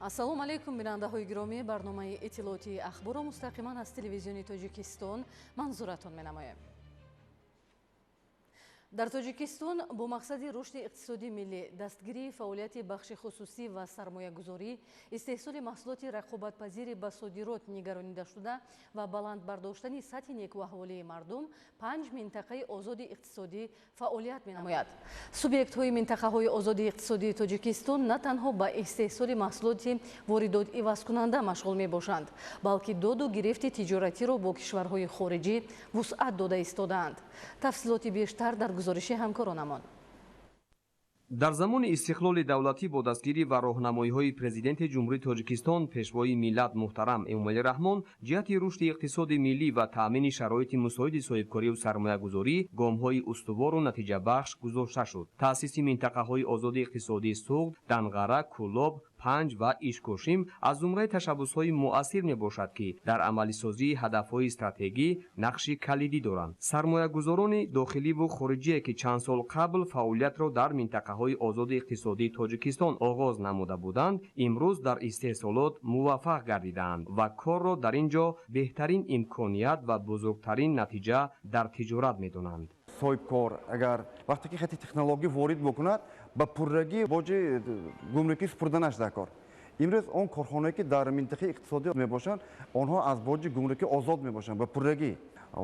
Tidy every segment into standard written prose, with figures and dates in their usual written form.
ассалому алайкум бинандаҳои гиромӣ, барномаи иттилоъоти ахборро мустақиман аз телевизиони Тоҷикистон манзуратон менамоем. дар Тоҷикистон бо мақсади рушди иқтисоди миллӣ, дастгирии фаъолияти бахши хусусӣ ва сармоягузорӣ, истеҳсоли маҳсулоти рақобатпазири ба содирот нигаронида шуда ва баланд бардоштани сатҳи некуаҳволии мардум 5 минтақаи озоди иқтисодӣ фаъолият менамояд. Субъектҳои минтақаҳои озоди иқтисодии Тоҷикистон на танҳо ба истеҳсоли маҳсулоти воридот ивазкунанда машғул мебошанд, балки доду гирифти тиҷоратиро бо кишварҳои хориҷӣ вусъат дода истодаанд. Тафсилоти бештар дар гузориши ҳамкоронамон. дар замони истиқлоли давлатӣ бо дастгирӣ ва роҳнамоиҳои президенти ҷумҳурии Тоҷикистон пешвои миллат муҳтарам Эмомалӣ Раҳмон ҷиҳати рушди иқтисоди миллӣ ва таъмини шароити мусоиди соҳибкориву сармоягузорӣ гомҳои устувору натиҷабахш гузошта шуд. таъсиси минтақаҳои озоди иқтисодии Суғд, Данғара, Кӯлоб, Панҷ ва Ишкошим аз зумраи ташаббусҳои муассир мебошад, ки дар амалисозии ҳадафҳои стратегӣ нақши калидӣ доранд. Сармоягузорони дохиливу хориҷие, ки чанд сол қабл фаъолиятро дар минтақаҳои озоди иқтисодии Тоҷикистон оғоз намуда буданд, имрӯз дар истеҳсолот муваффақ гардидаанд ва корро дар ин ҷо беҳтарин имконият ва бузургтарин натиҷа дар тиҷорат медонанд. соҳибкор агар вақте ки хати технологӣ ворид бокунад, ба пуррагӣ боҷи гумрукӣ супурда нашуда кор. имрӯз он корхонаое ки дар минтақаи иқтисодӣ мебошанд, онҳо аз боҷи гумрукӣ озод мебошанд ба пуррагӣ.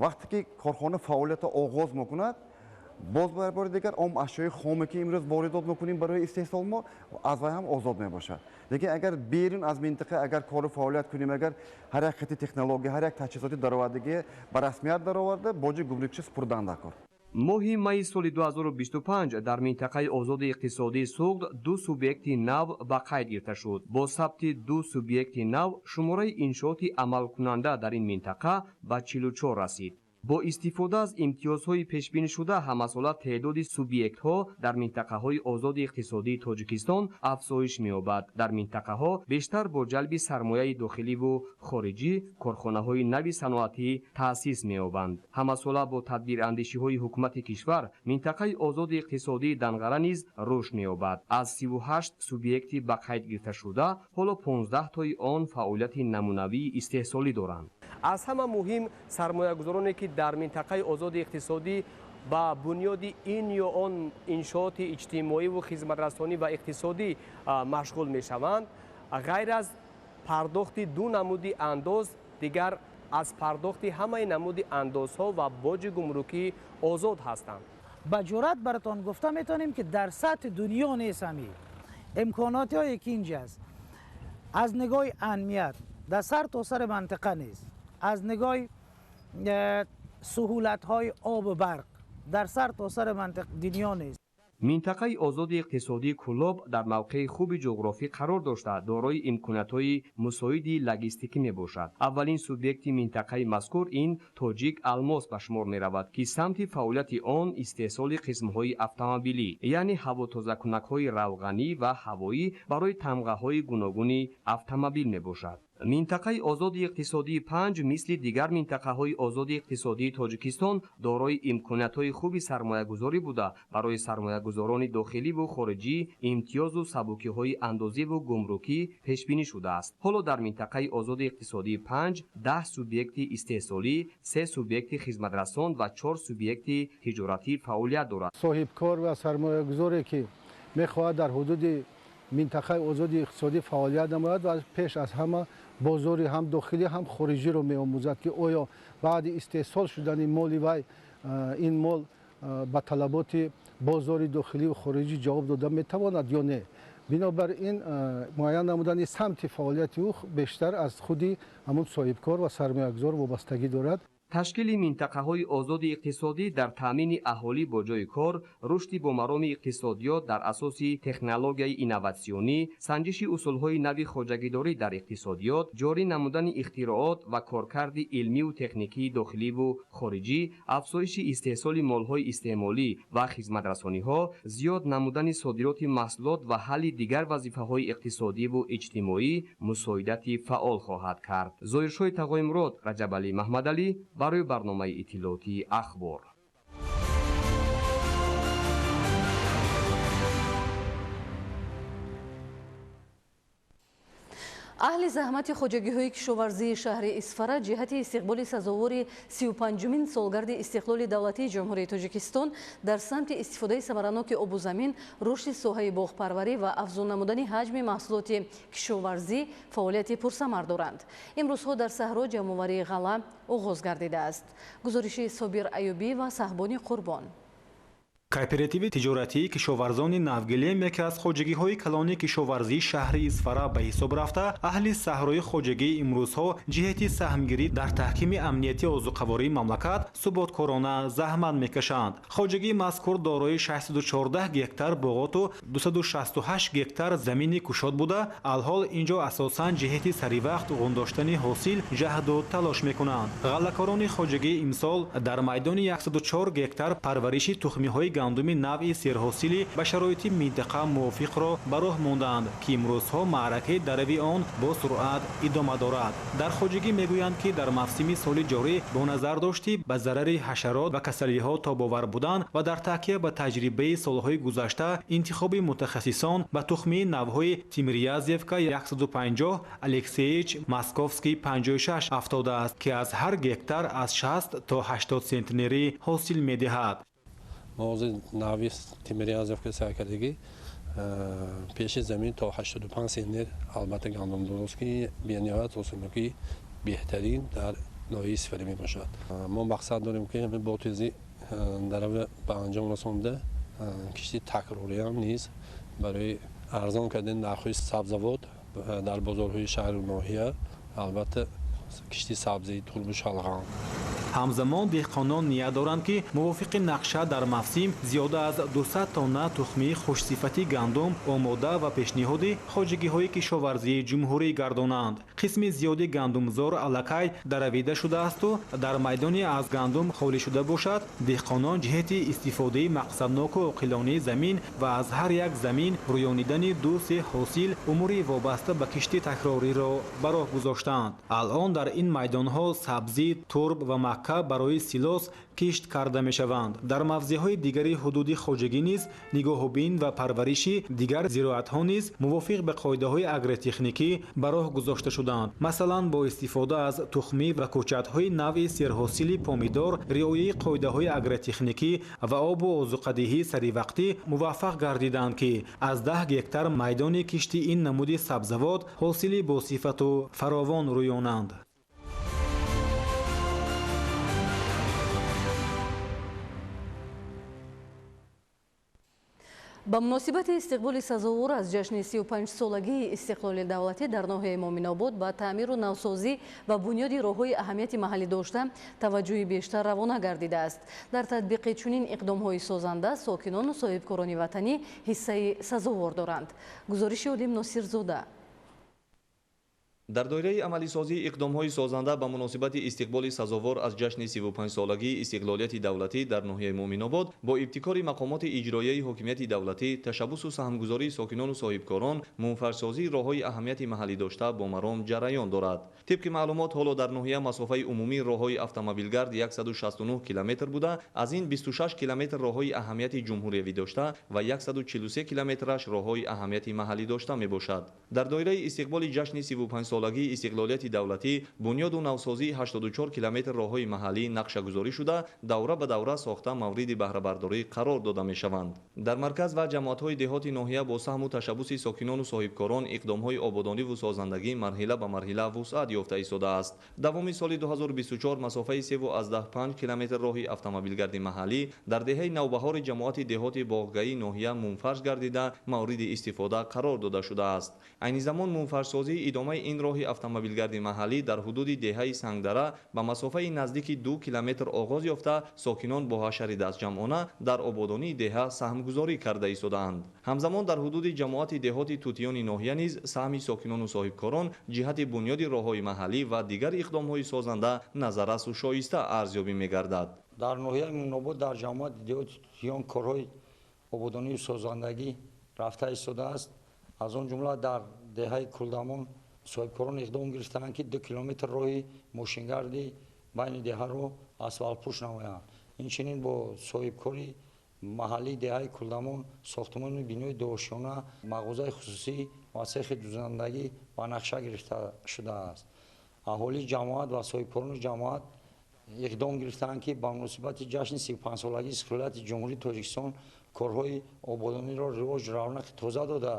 вақте ки корхона фаъолиятро оғоз мекунад, боз бори дигар он ашёи хоме ки имрӯз воридот мекунем барои истеҳсол мо аз вай ҳам озод мебошад. лекин агар берун аз минтақа агар кору фаъолият кунем, агар ҳар як хати технология, ҳар як таҷҳизоти даровардагӣ ба расмият дароварда боҷи гумрукчӣ супурданда кор. моҳи майи соли 2025 дар минтақаи озоди иқтисодии Суғд ду субъекти нав ба қайд гирифта шуд. бо сабти ду субъекти нав шумораи иншооти амалкунанда дар ин минтақа ба 44 расид. бо истифода аз имтиёзҳои пешбинишуда ҳамасола теъдоди субъектҳо дар минтақаҳои озоди иқтисодии Тоҷикистон афзоиш меёбад. дар минтақаҳо бештар бо ҷалби сармояи дохиливу хориҷӣ корхонаҳои нави саноатӣ таъсис меёбанд. ҳамасола бо тадбирандешиҳои ҳукумати кишвар минтақаи озоди иқтисодии Данғара низ рушд меёбад. аз 38 субъекти ба қайд гирифташуда ҳоло 15 тои он фаъолияти намунавии истеҳсолӣ доранд. аз ҳама муҳим сармоягузороне ки дар минтақаи озоди иқтисодӣ ба бунёди ин ё он иншооти иҷтимоиву хизматрасонӣ ва иқтисодӣ машғул мешаванд, ғайр аз пардохти ду намуди андоз, дигар аз пардохти ҳамаи намуди андозҳо ва боҷи гумрукӣ озод ҳастанд. ба ҷуръат баратон гуфта метавонем ки дар сатҳи дунё нест ҳами имконотҳое ки инҷаст, аз нигоҳи аҳамият дар сар то сари мантиқа нест, аз нигоҳи суҳулатҳои обу барқ дар сар то сари дунё нест. минтақаи озоди иқтисодии Кӯлоб дар мавқеи хуби ҷуғрофӣ қарор дошта дорои имкониятҳои мусоиди логистикӣ мебошад. аввалин субъекти минтақаи мазкур ин Тоҷик Алмос ба шумор меравад, ки самти фаъолияти он истеҳсоли қисмҳои автомобилӣ, яъне ҳавотозакунакҳои равғанӣ ва ҳавоӣ барои тамғаҳои гуногуни автомобил мебошад. минтақаи озоди иқтисодии Панҷ мисли дигар минтақаҳои озоди иқтисодии Тоҷикистон дорои имкониятҳои хуби сармоягузорӣ буда, барои сармоягузорони дохиливу хориҷӣ имтиёзу сабукиҳои андозиву гумрукӣ пешбинӣ шудааст. ҳоло дар минтақаи озоди иқтисодии Панҷ 10 субъекти истеҳсолӣ, 3 субъекти хизматрасон ва 4 субъекти тиҷоратӣ фаъолият дорад. соҳибкор ва сармоягузоре ки мехоҳад дар ҳудуди минтақаи озоди иқтисодӣ фаъолият намояд ва пеш аз ҳама бозори ҳам дохилӣ ҳам хориҷиро меомӯзад, ки оё баъди истеҳсол шудани моли вай ин мол ба талаботи бозори дохиливу хориҷӣ ҷавоб дода метавонад ё не. бинобар ин муайян намудани самти фаъолияти ӯ бештар аз худи ҳамун соҳибкор ва сармоягузор вобастагӣ дорад. ташкили минтақаҳои озоди иқтисодӣ дар таъмини аҳолӣ бо ҷойи кор, рушди бо мароми иқтисодиёт дар асоси технологияи инноватсионӣ, санҷиши усулҳои нави хоҷагидорӣ дар иқтисодиёт, ҷорӣ намудани ихтироот ва коркарди илмиву техникии дохиливу хориҷӣ, афзоиши истеҳсоли молҳои истеъмолӣ ва хизматрасониҳо, зиёд намудани содироти маҳсулот ва ҳалли дигар вазифаҳои иқтисодиву иҷтимоӣ мусоидати фаъол хоҳад кард. зоҳиршоҳи Тағоимурод, Раҷабалӣ Маҳмадалӣ барои барномаи иттилоъоти ахбор. اهل زحمت خوجگی‌های کشاورزی شهر اسفاره جهت استقبال سزاوار 35مین سالگرد استقلال دولتی جمهوری تاجیکستان در سمت استفاده ثمرناک آب و زمین، رشد ساحه باغپروری و افزون نمودن حجم محصولات کشاورزی فعالیت پرثمر دارند. امروزها در صحرا جمع‌آوری غله آغاز گردیده است. گزارش صابر ایوبی و صاحبان قربان. کооперативи тиҷоратии кишоварзони навгилем яке аз хоҷагиҳои калони кишоварзии шаҳри Исфара ба ҳисоб рафта, аҳли саҳрои хоҷагӣ имрӯзҳо ҷиҳати саҳмгирӣ дар таҳкими амнияти озуқавории мамлакат суботкорона заҳмат мекашанд. хоҷагии мазкур дорои 614 гектар боғоту 268 гектар замини кушод буда, алҳол инҷо асосан ҷиҳати саривақт ғундоштани ҳосил ҷаҳду талош мекунанд. ғаллакорони хоҷагӣ имсол дар майдони 104 гектар парвариши тухмиҳои гандуми навъи серҳосилӣ ба шароити минтақа мувофиқро ба роҳ монданд, ки имрӯзҳо маъракаи дарави он бо суръат идома дорад. дар хоҷагӣ мегӯянд, ки дар мавсими соли ҷорӣ бо назар дошти ба зарари ҳашарот ва касалиҳо тобовар будан ва дар такя ба таҷрибаи солҳои гузашта интихоби мутахассисон ба тухмии навъҳои Тимирязевка 150, Алексеевич Московский 56 афтодааст, ки аз ҳар гектар аз 60 то 80 сентнерӣ ҳосил медиҳад. موضوع ناوی تیمریازف که سعی کردگی پیش زمین تا 85 سنت البته گندم درست کی بی‌نهایت حسنی بهترین در ناحیه اسفری می باشد. ما مقصد داریم که همین باتوزی در به انجام رسانده کشتی تکراری هم نیست برای ارزان کردن نرخ‌های سبزیجات در بازارهای شهر و ناحیه، البته کشتی سبزی تربو شلغم. ҳамзамон деҳқонон ния доранд, ки мувофиқи нақша дар мавсим зиёда аз 200 тонна тухмии хушсифати гандум омода ва пешниҳоди хоҷагиҳои кишоварзии ҷумҳурӣ гардонанд. қисми зиёди гандумзор аллакай даравида шудаасту дар майдоне аз гандум холӣ шуда бошад, деҳқонон ҷиҳати истифодаи мақсадноку оқилонаи замин ва аз ҳар як замин рӯёнидани 2-3 ҳосил умури вобаста ба кишти такрориро ба роҳ гузоштанд. алон дар ин майдонҳо сабзӣ, турб ва барои силос кишт карда мешаванд. дар мавзеъҳои дигари ҳудуди хоҷагӣ низ нигоҳубин ва парвариши дигар зироатҳо низ мувофиқ ба қоидаҳои агротехникӣ ба роҳ гузошта шуданд. масалан бо истифода аз тухмӣ ва кӯчатҳои навъи серҳосили помидор, риояи қоидаҳои агротехникӣ ва обу озуқадиҳии саривақтӣ муваффақ гардиданд, ки аз 10 гектар майдони кишти ин намуди сабзавот ҳосили босифату фаровон рӯёнанд. ба муносибати истиқболи сазовор аз ҷашни 35-солагии истиқлоли давлатӣ дар ноҳияи Моминобод ба таъмиру навсозӣ ва бунёди роҳҳои аҳамияти маҳаллӣ дошта таваҷҷӯҳи бештар равона гардидааст. дар татбиқи чунин иқдомҳои созанда сокинону соҳибкорони ватанӣ ҳиссаи сазовор доранд. гузориши Олим Носирзода. дар доираи амалисозии иқдомҳои созанда ба муносибати истиқболи сазовор аз ҷашни 35-солагии истиқлолияти давлатӣ дар ноҳияи Моминобод бо ибтикори мақомоти иҷроияи ҳокимияти давлатӣ, ташаббусу саҳмгузории сокинону соҳибкорон, мунфарсозии роҳҳои аҳамияти маҳаллӣ дошта бо маром ҷараён дорад. тибқи маълумот ҳоло дар ноҳия масофаи умумии роҳҳои автомобилгард 169 километр буда, аз ин 26 километр роҳҳои аҳамияти ҷумҳуриявӣ дошта ва 143 километраш роҳҳои аҳамияти маҳаллӣ дошта мебошад. дар доираи истиқболи ҷашни 35-солагии истиқлолияти давлатӣ бунёду навсозии 84 километр роҳҳои маҳаллӣ нақшагузорӣ шуда, давра ба давра сохта мавриди баҳрабардорӣ қарор дода мешаванд. дар марказ ва ҷамоатҳои деҳоти ноҳия бо саҳму ташаббуси сокинону соҳибкорон иқдомҳои ободониву созандагӣ марҳила ба марҳила вусъат ёфта истодааст. давоми соли 2024 масофаи 3,5 километр роҳи автомобилгарди маҳаллӣ дар деҳаи навбаҳори ҷамоати деҳоти боғгаи ноҳия мунфарш гардида мавриди истифода қарор дода шудааст. айни замон мунфаршсозии идомаи ин роҳи автомобилгарди маҳаллӣ дар ҳудуди деҳаи Сангдара ба масофаи наздики 2 километр оғоз ёфта, сокинон бо ҳашари дастҷамъона дар ободонии деҳа саҳмгузорӣ карда истодаанд. ҳамзамон дар ҳудуди ҷамоати деҳоти тутиёни ноҳия низ саҳми сокинону соҳибкорон ҷиҳати бунёди роҳҳои маҳаллӣ ва дигар иқдомҳои созанда назаррасу шоиста арзёбӣ мегардад. дар ноҳияи Моминобод дар ҷамоати деҳоти тутиён корҳои ободонии созандагӣ рафта истодааст. аз он ҷумла дар деҳаи Кулдамон соҳибкорон иқдом гирифтаанд, ки 2 километр роҳи мошингарди байни деҳаро асфалтпӯш намоянд. инчунин бо соҳибкори маҳаллии деҳаи Кулдамон сохтмони бинои дошона мағозаи хусусӣ ва сехи дузандагӣ ба нақша гирифта шудааст. Аҳолии ҷамоат ва соҳибкорони ҷамоат иқдом гирифтаанд ки ба муносибати ҷашни 35-солагии истиқлолияти ҷумҳурии Тоҷикистон корҳои ободониро ривоҷ равнақи тоза дода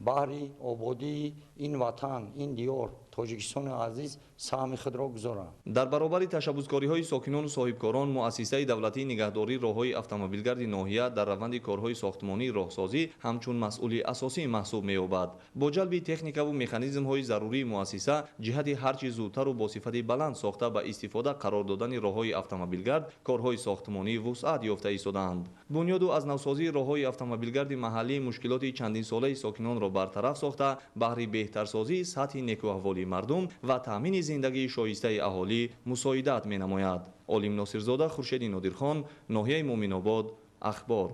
баҳри ободии ин ватан, ин диёр Тоҷикистони азиз саҳми худро гузоранд. Дар баробари ташаббускориҳои сокинону соҳибкорон, муассисаи давлатии нигаҳдории роҳҳои автомобилгарди ноҳия дар раванди корҳои сохтмонии роҳсозӣ ҳамчун масъули асосӣ маҳсуб меёбад. Бо ҷалби техникаву механизмҳои зарурии муассиса ҷиҳати ҳарчи зудтару босифати баланд сохта ба истифода қарор додани роҳҳои автомобилгард, корҳои сохтмонӣ вусъат ёфта истодаанд. Бунёду аз навсозии роҳҳои автомобилгарди маҳаллӣ мушкилоти чандинсолаи сокинонро бартараф сохта, баҳри беҳтарсозии сатҳи некуаҳволии мардум ва таъмини зиндагии шоистаи аҳолӣ мусоидат менамояд. Олим Носирзода, Хуршеди Нодирхон, ноҳияи Муъминобод, Ахбор.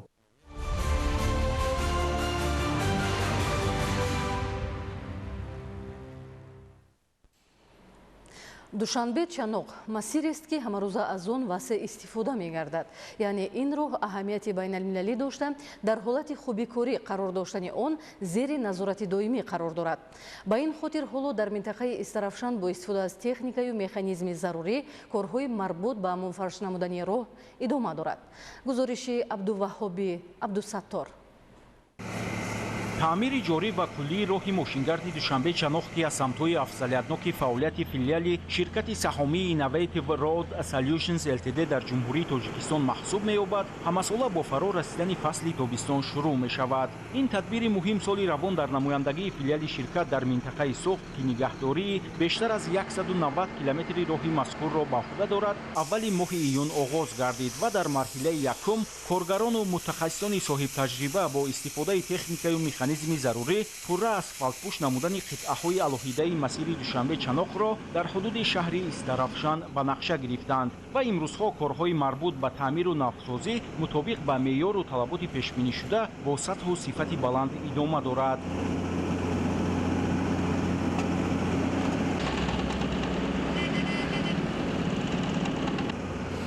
душанбе чаноқ масирест ки ҳамарӯза аз он васеъ истифода мегардад. яъне ин роҳ аҳамияти байналмилалӣ дошта, дар ҳолати хубикорӣ қарор доштани он зери назорати доимӣ қарор дорад. ба ин хотир ҳоло дар минтақаи Истарафшан бо истифода аз техникаю механизми зарурӣ корҳои марбут ба мунфарш намудани роҳ идома дорад. гузориши Абдуваҳҳоби Абдусаттор. таъмири ҷорӣ ва куллии роҳи мошингарди Душанбе чаноқ ки аз самтҳои афзалиятноки фаъолияти филиали ширкати саҳомии Innovative Road Solutions Ltd дар ҷумҳурии Тоҷикистон маҳсуб меёбад, ҳамасола бо фаро расидани фасли тобистон шурӯъ мешавад. ин тадбири муҳим соли равон дар намояндагии филиали ширкат дар минтақаи Сохт ки нигаҳдории бештар аз 190 километри роҳи мазкурро ба ӯҳда дорад, аввали моҳи июн оғоз гардид ва дар марҳилаи якум коргарону мутахассисони соҳибтаҷриба бо истифодаи техникаю механизми зарурӣ пурра асфалтпӯш намудани қитъаҳои алоҳидаи масири Душанбе чаноқро дар ҳудуди шаҳри Истарафшан ба нақша гирифтанд ва имрӯзҳо корҳои марбут ба таъмиру навсозӣ мутобиқ ба меъёру талаботи пешбинишуда бо сатҳу сифати баланд идома дорад.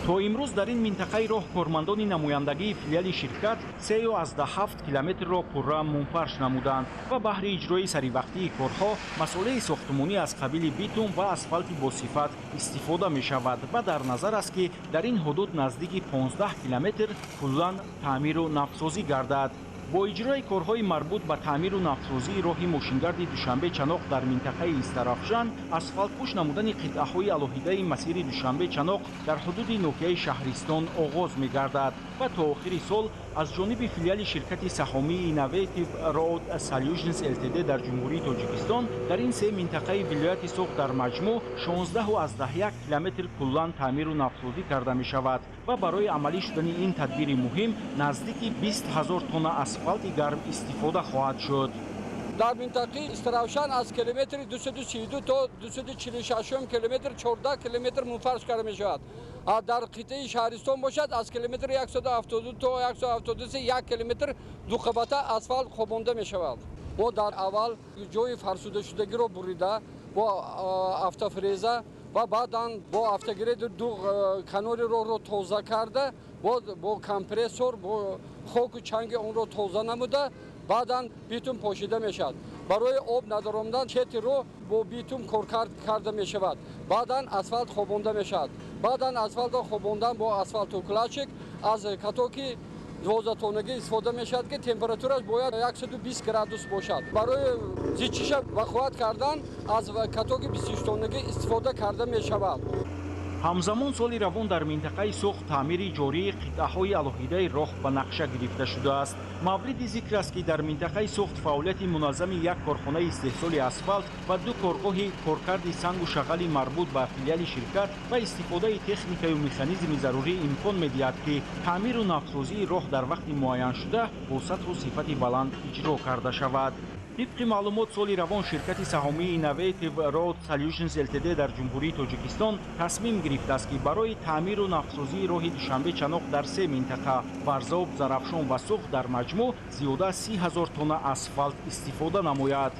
то имрӯз дар ин минтақаи роҳ кормандони намояндагии филиали ширкат 3.7 километрро пурра мунфарш намуданд ва баҳри иҷрои саривақтии корҳо масъулаи сохтмонӣ аз қабили битум ва асфалти босифат истифода мешавад ва дар назар аст ки дар ин ҳудуд наздики 15 километр куллан таъмиру навсозӣ гардад. бо иҷрои корҳои марбут ба таъмиру навсозии роҳи мошингарди Душанбе чаноқ дар минтақаи Истарафшан, асфалтпӯш намудани қитъаҳои алоҳидаи масири Душанбе чаноқ дар ҳудуди ноҳияи Шаҳристон оғоз мегардад ва то охири сол аз ҷониби филиали ширкати саҳомии Innovative Road Solutions Ltd дар ҷумҳурии Тоҷикистон дар ин се минтақаи вилояти Сохт дар маҷмӯъ 16.1 километр куллан таъмиру навсозӣ карда мешавад ва барои амалӣ шудани ин тадбири муҳим наздики 20 000 тонна асфалти гарм истифода хоҳад шуд. дар минтақаи Истарафшан аз километри 232 то 246 километр 14 километр мунфарш карда мешавад. дар қитъаи Шаҳристон бошад аз километр 172 то 173 1 километр дуқабата асфалт хобонда мешавад. мо дар аввал ҷои фарсудашудагиро бурида бо автофреза ва баъдан бо автогрейдер ду канори роҳро тоза карда бо компрессор бо хоку чанги онро тоза намуда баъдан битум пошида мешавад. барои об надаромадан чети роҳ бо битум кор карда мешавад. баъдан асфалт хобонда мешавад. баъдан асфалтро хобондан бо асфалтоклачик аз катоки 12 тоннагӣ истифода мешавад ки температураш бояд 120 градус бошад. барои зичиша вақоат кардан аз катоки 26 тоннагӣ истифода карда мешавад. ҳамзамон соли равон дар минтақаи Сохт таъмири ҷории қитъаҳои алоҳидаи роҳ ба нақша гирифта шудааст. мавриди зикр аст ки дар минтақаи Сохт фаъолияти муназзами як корхонаи истеҳсоли асфалт ва ду коргоҳи коркарди сангу шағали марбут ба филиали ширкат ва истифодаи техникаю механизми зарурӣ имкон медиҳад ки таъмиру навсозии роҳ дар вақти муайяншуда бо сатҳу сифати баланд иҷро карда шавад. طبق معلومات سال روان شرکت سهامی Innovative Road Solutions Ltd در جمهوری تاجیکستان تصمیم گرفته است که برای تعمیر و نوسازی راه دوشنبه چناق در سه منطقه ورزاب، زرافشان و سوخت در مجموع زیاده 30,000 تن اسفالت استفاده نماید.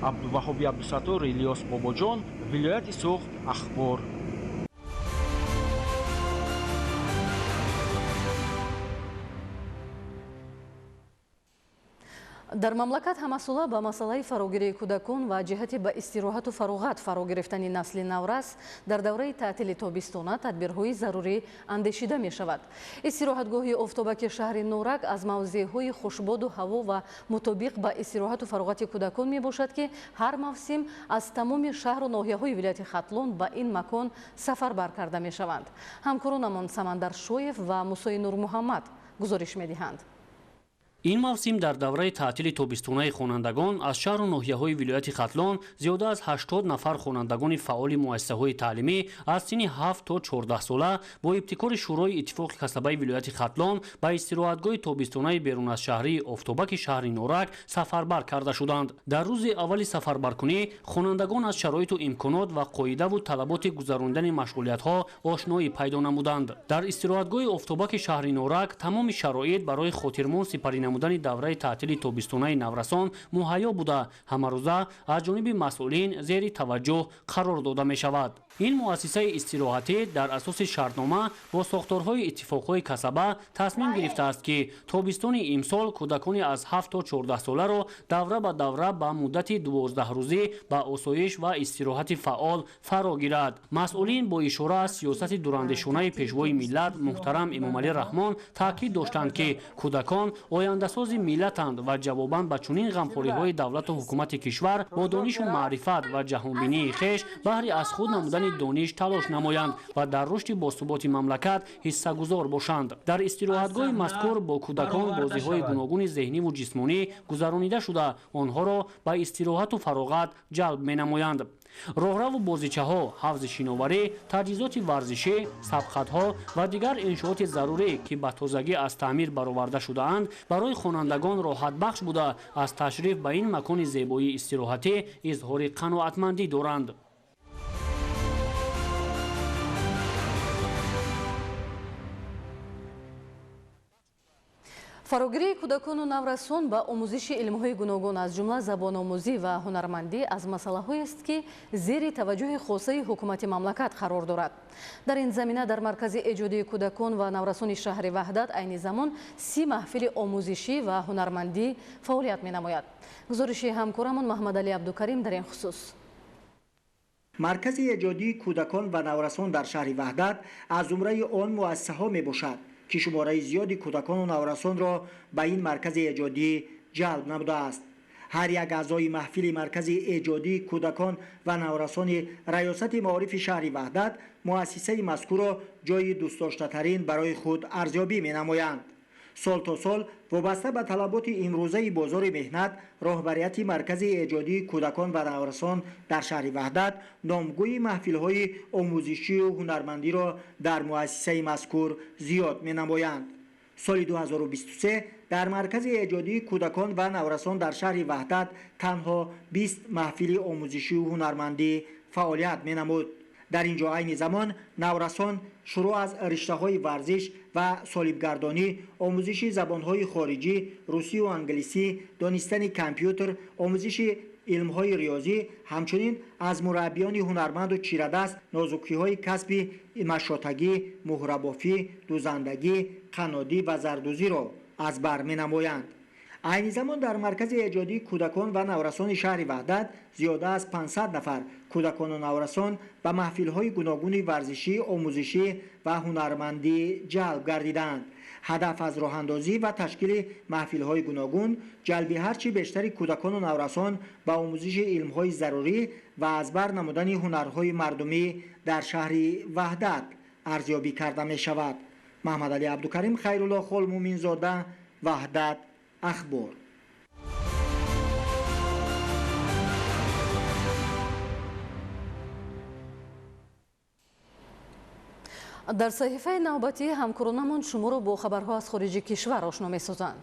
عبدالوهاب عبدالستار، الیاس باباجان، ولایت سوخت، اخبار. дар мамлакат ҳамасола ба масъалаи фарогирии кӯдакон ва ҷиҳати ба истироҳату фароғат фаро гирифтани насли наврас дар давраи таътили тобистона тадбирҳои зарурӣ андешида мешавад. истироҳатгоҳи офтобаки шаҳри норак аз мавзеъҳои хушбоду ҳаво ва мутобиқ ба истироҳату фароғати кӯдакон мебошад ки ҳар мавсим аз тамоми шаҳру ноҳияҳои вилояти хатлон ба ин макон сафарбар карда мешаванд. ҳамкоронамон Самандар Шоев ва Мусои Нурмуҳаммад гузориш медиҳанд. این موسم در دوره تعطیل تابستانه خوانندگان از شهر و ناحیه‌های ولایت ختلان زیاده از 80 نفر خوانندگان فعال مؤسسه‌های تعلیمی از سن 7 تا 14 ساله با ابتکار شورای اتفاق کسبه ولایت ختلان به استراحتگاه تابستانه بیرون از شهری آفتابک شهر نورک سفربر کرده شدند. در روز اول سفربرکنی خوانندگان از شرایط و امکانات و قاعده و طلبات گذراندن مشغولیت‌ها آشنایی پیدا نمودند. در استراحتگاه آفتابک شهر نورک تمام شرایط برای خاطرمون سپری نمودن دوره تعطیل تابستانه نورسان مهیا بوده همروزه از جانب مسئولین زیر توجه قرار داده می شود. این مؤسسه استراحتی در اساس شرطنامه با ساختارهای اتفاقهای کسبه تصمیم گرفته است که تابستان امسال کودکان از 7 تا 14 ساله را دوره به دوره به مدت 12 روزه به آسایش و استراحت فعال فرا گیرد. مسئولین با اشاره از سیاست دورندشانه پیشوای ملت محترم امامعلی رحمان تاکید داشتند که کودکان آینده‌ساز ملتند و جواباً به چنین غمخوری‌های دولت و حکومت کشور با دانش و معرفت و جهانبینی خویش بهره از خود نمودن دانش تلاش نمایند و در رشد باثبات مملکت حصه‌گذار باشند. در استراحتگاه مذکور با کودکان بازی‌های گوناگون ذهنی و جسمانی گذرانیده شده آنها را به استراحت و فراغت جلب می‌نمایند. راهرو بازیچه‌ها، حوض شناوری، تجهیزات ورزشی، سبخطها و دیگر انشاءات ضروری که به تازگی از تعمیر برآورده شده‌اند برای خوانندگان راحت بخش بوده از تشریف به این مکان زیبایی استراحتی اظهار قناعتمندی دارند. фарогирии кӯдакону наврасон ба омӯзиши илмҳои гуногун аз ҷумла забономӯзӣ ва ҳунармандӣ аз масъалаҳоест ки зери таваҷҷӯҳи хосаи ҳукумати мамлакат қарор дорад. дар ин замина дар маркази эҷодии кӯдакон ва наврасони шаҳри ваҳдат айни замон 30 маҳфили омӯзишӣ ва ҳунармандӣ фаъолият менамояд. гузориши ҳамкорамон Маҳмадалӣ Абдукарим дар ин хусус. маркази эҷодии кӯдакон ва наврасон дар шаҳри ваҳдат аз зумраи он муассисаҳо мебошад که شماره زیادی کودکان و نورسان را به این مرکز ایجادی جلب نموده است. هر یک اعضای محفل مرکز ایجادی کودکان و نورسان ریاست معارف شهر وحدت مؤسسه مذکور را جای دوست داشته ترین برای خود ارزیابی می نمایند. سال تا سال وابسته به طلبات امروزه بازار مهنت راهبریت مرکز ایجادی کودکان و نورسان در شهر وحدت نامگوی محفل‌های آموزشی و هنرمندی را در مؤسسه مذکور زیاد می‌نمایند. سال 2023 در مرکز ایجادی کودکان و نورسان در شهر وحدت تنها 20 محفل آموزشی و هنرمندی فعالیت می‌نمود. در اینجا عین زمان نورسان شروع از رشته‌های ورزش و صلیبگردانی، آموزش زبان‌های خارجی، روسی و انگلیسی، دانستن کامپیوتر، آموزش علم‌های ریاضی، همچنین از مربیان هنرمند و چیره‌دست نازکی‌های کسب مشاتگی، مهره‌بافی، دوزندگی، قنادی و زردوزی را از بر می‌نمایند. عین زمان در مرکز ایجادی کودکان و نورسان شهر وحدت زیاده از 500 نفر کودکان و نورسان به محفل‌های گوناگون ورزشی، آموزشی و هنرمندی جلب گردیدند. هدف از راه‌اندازی و تشکیل محفل‌های گوناگون جلب هرچی بیشتر کودکان و نورسان به آموزش علم‌های ضروری و از بر نمودن هنرهای مردمی در شهر وحدت ارزیابی کرده می‌شود. محمدعلی عبدکریم، خیرالله خال مومنزاده، وحدت اخبار. дар саҳифаи навбатӣ ҳамкоронамон шуморо бо хабарҳо аз хориҷи кишвар ошно месозанд.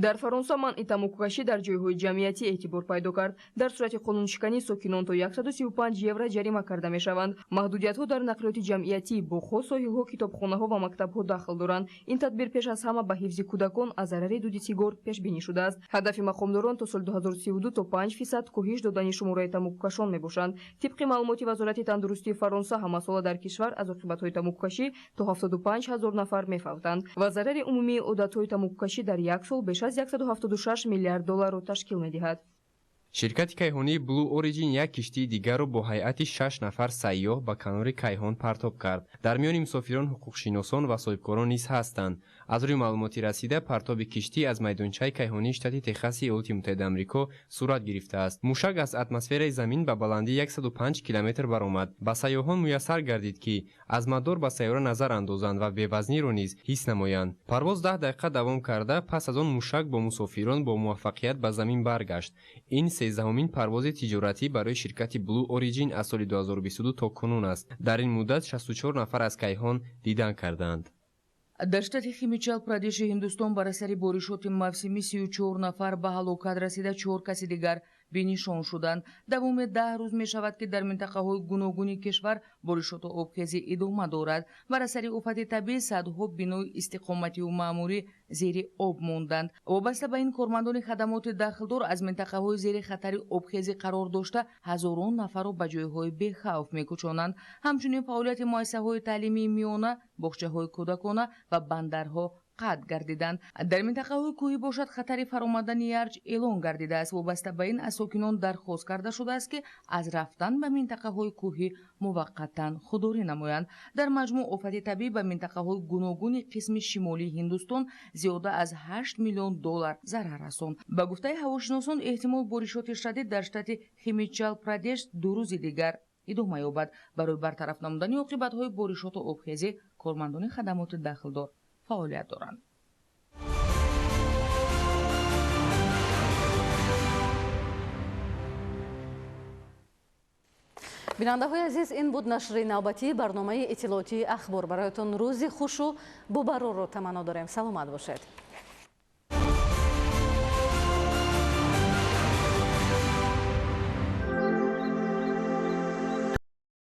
дар фаронса манъи тамокукашӣ дар ҷойҳои ҷамъиятӣ эътибор пайдо кард. дар сурати қонуншиканӣ сокинон то 135 евро ҷарима карда мешаванд. маҳдудиятҳо дар нақлиёти ҷамъиятӣ бо хос соҳилҳо, китобхонаҳо ва мактабҳо дахл доранд. ин тадбир пеш аз ҳама ба ҳифзи кӯдакон аз зарари дуди сигор пешбинӣ шудааст. ҳадафи мақомдорон то соли 2032 то 5% коҳиш додани шумораи тамокукашон мебошанд. тибқи маълумоти вазорати тандурустии фаронса ҳамасола дар кишвар аз оқибатҳои тамокукашӣ то 75 000 нафар мефавтанд ва зарари умумии одатҳои тамокукашӣ дар як сол беш аз 176 миллиард долларро ташкил медиҳад. ширкати кайҳонии Blue Origin як киштии дигарро бо ҳайати 6 нафар сайёҳ ба канори кайҳон партоб кард. Дар миёни мусофирон ҳуқуқшиносон ва соҳибкорон низ ҳастанд. аз рӯи маълумоти расида, партоби киштӣ аз майдончаи кайҳонии штати Техаси Иёлоти Муттаҳидаи Амрико сурат гирифтааст. Мушак аз атмосфераи Замин ба баландии 105 километр баромад. Ба сайёҳон муяссар гардид, ки аз мадор ба сайёра назар андозанд ва бевазниро низ ҳис намоянд. Парвоз 10 дақиқа давом карда, пас аз он мушак бо мусофирон бо муваффақият ба Замин баргашт. Ин 13-умин парвози тиҷоратӣ барои ширкати Blue Origin аз соли 2022 то кунун аст. Дар ин муддат 64 нафар аз кайҳон дидан карданд. дар штати Химичал Прадеши Ҳиндустон бар асари боришоти мавсимӣ 34 нафар ба ҳалокат расида, 4 каси дигар бенишон шуданд. давоми 10 рӯз мешавад, ки дар минтақаҳои гуногуни кишвар боришоту обхезӣ идома дорад. бар асари офати табиӣ садҳо бинои истиқоматию маъмурӣ зери об монданд. вобаста ба ин кормандони хадамоти дахлдор аз минтақаҳои зери хатари обхезӣ қарор дошта ҳазорон нафарро ба ҷойҳои бехавф мекӯчонанд. ҳамчунин фаъолияти муассисаҳои таълимии миёна, бохчаҳои кӯдакона ва бандарҳо қатъ гардиданд. дар минтақаҳои кӯҳӣ бошад хатари фаромадани ярҷ эълон гардидааст. вобаста ба ин аз сокинон дархост карда шудааст, ки аз рафтан ба минтақаҳои кӯҳӣ муваққатан худдорӣ намоянд. дар маҷмӯъ офати табиӣ ба минтақаҳои гуногуни қисми шимолии Ҳиндустон зиёда аз 8 миллион доллар зарар расон. ба гуфтаи ҳавошиносон, эҳтимол боришоти шадид дар штати Химичал Прадеш 2 рӯзи дигар идома ёбад. барои бартараф намудани оқибатҳои боришоту обхезӣ, кормандони хадамоти дахлдор фаъолият доранд. бинандаҳои азиз, ин буд нашри навбатии барномаи иттилоотии ахбор. бароятон рӯзи хушу бубароро таманно дорем. саломат бошед.